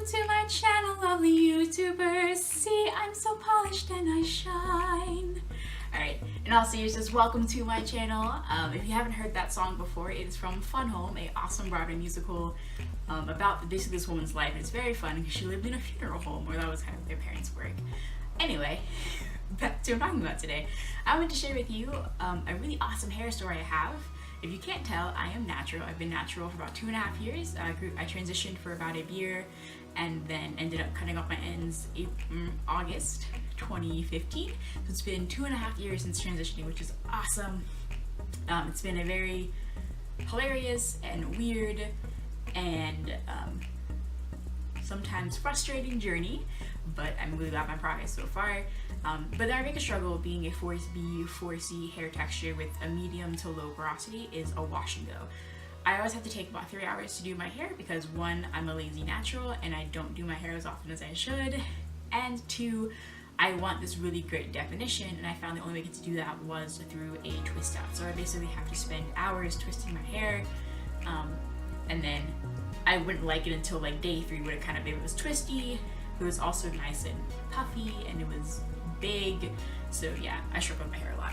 to my channel, lovely YouTubers. See, I'm so polished and I shine. Alright, in all seriousness, welcome to my channel. If you haven't heard that song before, it is from Fun Home, a awesome Broadway musical about basically this woman's life. It's very fun because she lived in a funeral home, or that was kind of their parents' work. Anyway, back to what I'm talking about today. I want to share with you a really awesome hair story I have. If you can't tell, I am natural. I've been natural for about 2.5 years. I transitioned for about a year and then ended up cutting off my ends August 2015. So it's been 2.5 years since transitioning, which is awesome. It's been a very hilarious and weird and sometimes frustrating journey, but I'm really glad my progress so far. But our biggest struggle being a 4B, 4C hair texture with a medium to low porosity is a wash and go. I always have to take about 3 hours to do my hair because 1, I'm a lazy natural and I don't do my hair as often as I should, and 2, I want this really great definition, and I found the only way to do that was through a twist out. So I basically have to spend hours twisting my hair, and then I wouldn't like it until like day 3 when it was twisty. It was also nice and puffy and it was big. So yeah, I struggle with my hair a lot.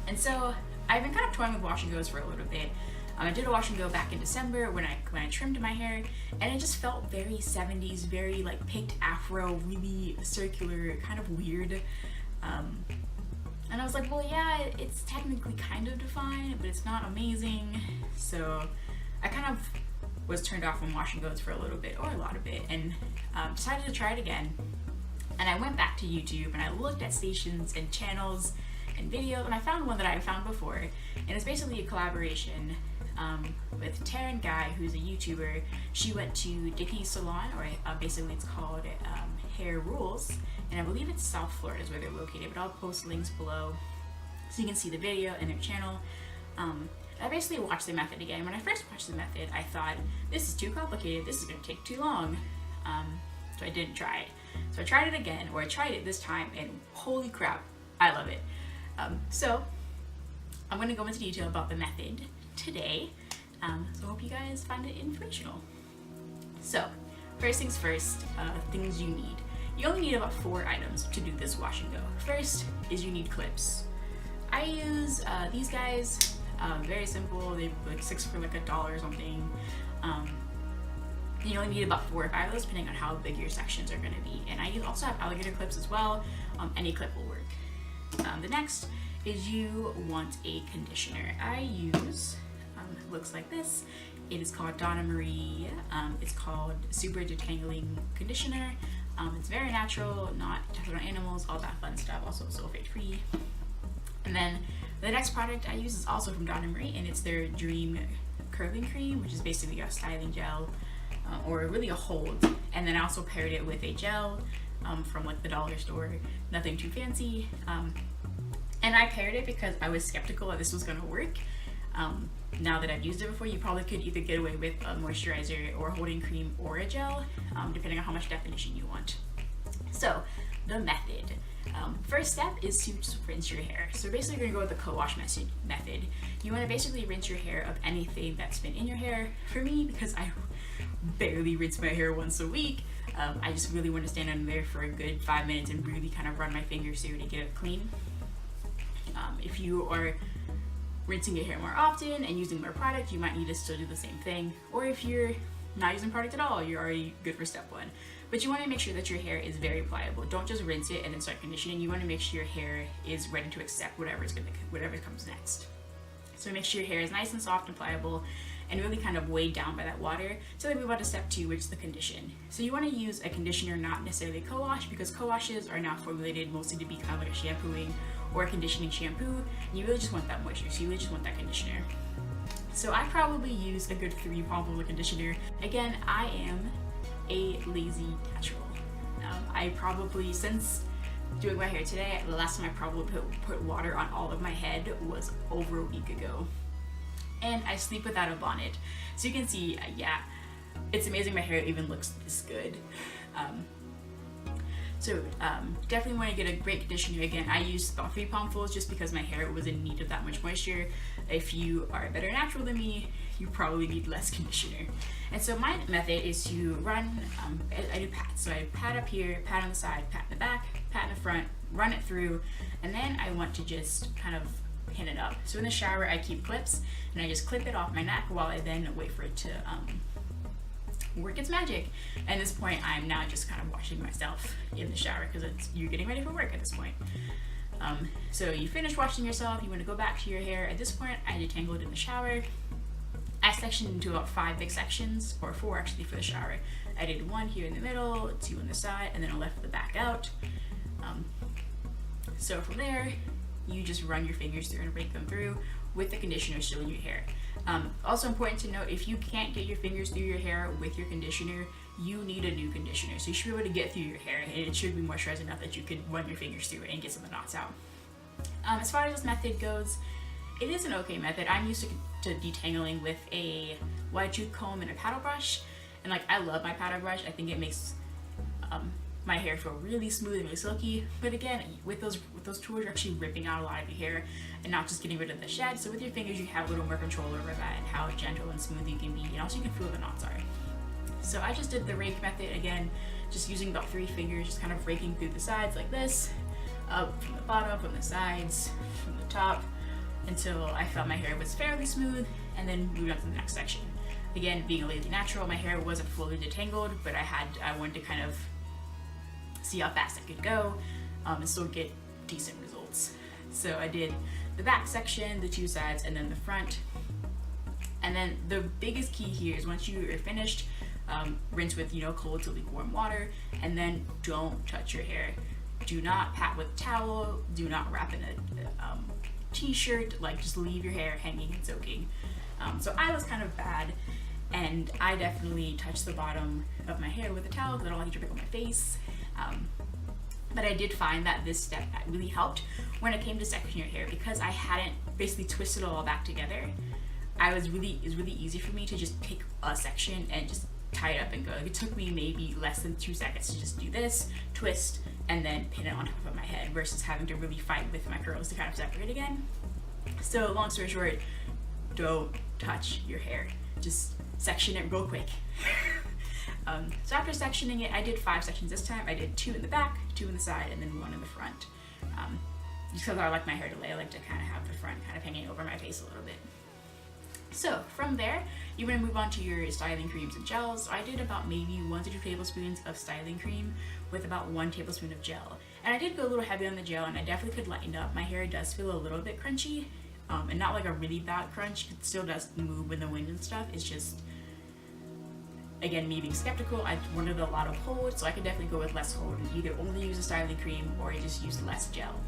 And so I've been kind of toying with wash and goes for a little bit. I did a wash and go back in December when I trimmed my hair, and it just felt very 70s, very like picked afro, really circular, kind of weird. And I was like, well, yeah, it's technically kind of defined, but it's not amazing. So I kind of was turned off from wash and goes for a little bit, or a lot of it, and decided to try it again. And I went back to YouTube and I looked at stations and channels and videos, and I found one that I had found before, and it's basically a collaboration with Taryn Guy, who's a YouTuber. She went to Dickie's salon, or basically it's called Hair Rules, and I believe it's South Florida is where they're located, but I'll post links below so you can see the video and their channel. I basically watched the method again. When I first watched the method, I thought, this is too complicated, this is going to take too long, so I didn't try it. So I tried it again, or I tried it this time, and holy crap, I love it. So I'm going to go into detail about the method today, so I hope you guys find it informational. So first things first, things you need. You only need about 4 items to do this wash and go. First is you need clips. I use these guys, very simple. They're like 6 for like $1 or something. You only need about 4 or 5 of those depending on how big your sections are going to be. And I also have alligator clips as well. Any clip will work. The next is you want a conditioner. I use, looks like this. It is called Donna Marie. It's called Super Detangling Conditioner. It's very natural, not tested on animals, all that fun stuff, also sulfate free. And then the next product I use is also from Donna Marie, and it's their Dream Curling Cream, which is basically a styling gel, or really a hold. And then I also paired it with a gel from like the dollar store, nothing too fancy. And I paired it because I was skeptical that this was gonna work. Now that I've used it before, you probably could either get away with a moisturizer or a holding cream or a gel, depending on how much definition you want. So the method. First step is to rinse your hair. So basically you're gonna go with the co-wash method. You wanna basically rinse your hair of anything that's been in your hair. For me, because I barely rinse my hair once a week, I just really want to stand under there for a good 5 minutes and really kind of run my fingers through to get it clean. If you are rinsing your hair more often and using more product, you might need to still do the same thing. Or if you're not using product at all, you're already good for step 1. But you want to make sure that your hair is very pliable. Don't just rinse it and then start conditioning. You want to make sure your hair is ready to accept whatever comes next. So make sure your hair is nice and soft and pliable and really kind of weighed down by that water. So then we move on to step 2, which is the condition. So you want to use a conditioner, not necessarily co-wash, because co-washes are now formulated mostly to be kind of like a shampooing or a conditioning shampoo, and you really just want that moisture, so you really just want that conditioner. So I probably use a good 3 palms of conditioner. Again, I am a lazy natural. I probably, since doing my hair today, the last time I probably put water on all of my head was over a week ago. And I sleep without a bonnet. So you can see, yeah, it's amazing my hair even looks this good. So definitely want to get a great conditioner. Again, I used about 3 palmfuls just because my hair was in need of that much moisture. If you are better natural than me, you probably need less conditioner. And so my method is to run, I do pats. So I pat up here, pat on the side, pat in the back, pat in the front, run it through, and then I want to just kind of pin it up. So in the shower, I keep clips, and I just clip it off my neck while I then wait for it to work its magic. At this point, I'm now just kind of washing myself in the shower because you're getting ready for work at this point. So you finish washing yourself, you want to go back to your hair. At this point, I detangled in the shower. I sectioned into about 5 big sections, or 4 actually for the shower. I did 1 here in the middle, 2 on the side, and then I left the back out. So from there, you just run your fingers through and rake them through with the conditioner still in your hair. Also important to note, if you can't get your fingers through your hair with your conditioner, you need a new conditioner. So you should be able to get through your hair, and it should be moisturized enough that you could run your fingers through it and get some of the knots out. As far as this method goes, it is an okay method. I'm used to detangling with a wide tooth comb and a paddle brush, and like I love my paddle brush. I think it makes my hair feel really smooth and really silky. But again, with those tools, you're actually ripping out a lot of your hair and not just getting rid of the shed. So with your fingers, you have a little more control over that and how gentle and smooth you can be, and also you can feel the knots are. So I just did the rake method again, just using about 3 fingers, just kind of raking through the sides like this, up from the bottom, from the sides, from the top, until I felt my hair was fairly smooth, and then moved on to the next section. Again, being a lazy natural, my hair wasn't fully detangled, but I wanted to kind of see how fast I could go and still get decent results. So I did the back section, the 2 sides, and then the front. And then the biggest key here is once you are finished, rinse with cold to lukewarm water, and then don't touch your hair. Do not pat with a towel, do not wrap in a t-shirt, like just leave your hair hanging and soaking. So I was kind of bad, and I definitely touched the bottom of my hair with a towel because I don't like it dripping on my face. But I did find that this step really helped when it came to sectioning your hair, because I hadn't basically twisted it all back together. It was really easy for me to just pick a section and just tie it up and go. It took me maybe less than 2 seconds to just do this, twist, and then pin it on top of my head, versus having to really fight with my curls to kind of separate again. So long story short, don't touch your hair. Just section it real quick. So after sectioning it, I did 5 sections this time. I did 2 in the back, 2 in the side, and then 1 in the front. Just because I like my hair to lay, I like to kind of have the front kind of hanging over my face a little bit. So from there, you're going to move on to your styling creams and gels. So I did about maybe 1 to 2 tablespoons of styling cream with about 1 tablespoon of gel. And I did go a little heavy on the gel, and I definitely could lighten up. My hair does feel a little bit crunchy, and not like a really bad crunch. It still does move with the wind and stuff. It's just, again, me being skeptical, I wanted a lot of hold, so I could definitely go with less hold and either only use a styling cream or just use less gel.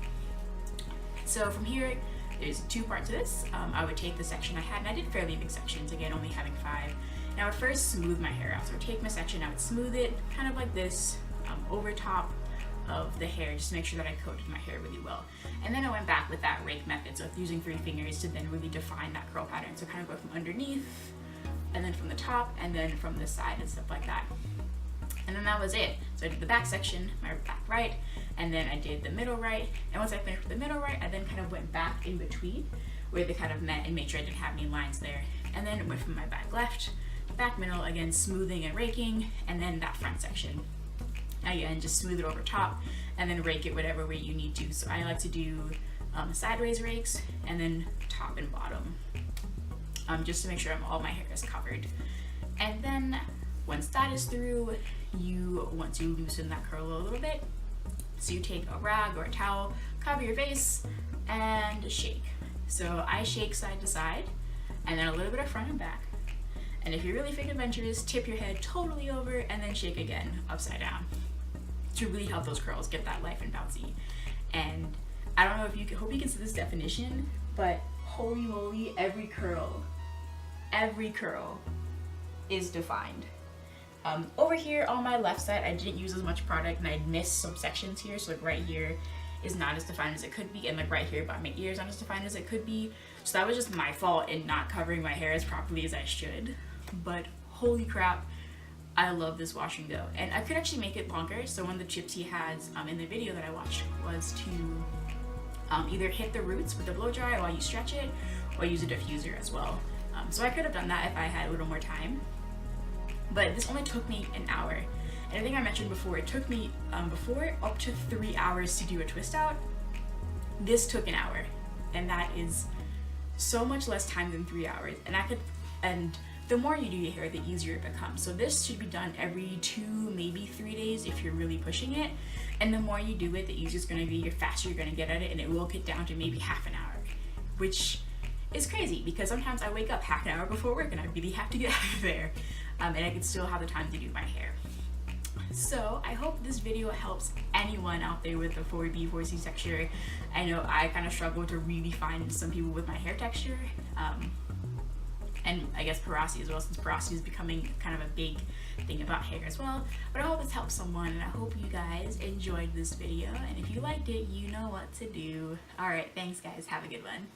So from here, there's 2 parts to this. I would take the section I had, and I did fairly big sections, again, only having 5. And I would first smooth my hair out. So I would take my section, I would smooth it kind of like this, over top of the hair, just to make sure that I coated my hair really well. And then I went back with that rake method, so using 3 fingers to then really define that curl pattern. So kind of go from underneath, and then from the top, and then from the side and stuff like that. And then that was it. So I did the back section, my back right, and then I did the middle right. And once I finished with the middle right, I then kind of went back in between where they kind of met and made sure I didn't have any lines there. And then went from my back left, back middle, again smoothing and raking, and then that front section. Again, just smooth it over top, and then rake it whatever way you need to. So I like to do sideways rakes, and then top and bottom, just to make sure all my hair is covered. And then once that is through, you want to loosen that curl a little bit. So you take a rag or a towel, cover your face, and shake. So I shake side to side, and then a little bit of front and back. And if you're really feeling adventurous, tip your head totally over and then shake again upside down to really help those curls get that life and bouncy. And I don't know if you can, hope you can see this definition, but holy moly, every curl is defined. Over here on my left side, I didn't use as much product, and I missed some sections here. So like right here is not as defined as it could be, and like right here by my ears not as defined as it could be. So that was just my fault in not covering my hair as properly as I should. But holy crap, I love this wash and go. And I could actually make it longer. So one of the tips he has in the video that I watched was to either hit the roots with the blow dry while you stretch it, or use a diffuser as well. So I could have done that if I had a little more time, but this only took me an hour. And I think I mentioned before, it took me before up to 3 hours to do a twist out. This took an hour, and that is so much less time than 3 hours. And the more you do your hair, the easier it becomes. So this should be done every 2, maybe 3 days if you're really pushing it. And the more you do it, the easier it's gonna be, the faster you're gonna get at it, and it will get down to maybe half an hour, which is crazy because sometimes I wake up half an hour before work and I really have to get out of there. And I can still have the time to do my hair. So I hope this video helps anyone out there with the 4B, 4C texture. I know I kind of struggle to really find some people with my hair texture. And I guess porosity as well, since porosity is becoming kind of a big thing about hair as well. But I hope this helps someone, and I hope you guys enjoyed this video. And if you liked it, you know what to do. Alright, thanks guys, have a good one.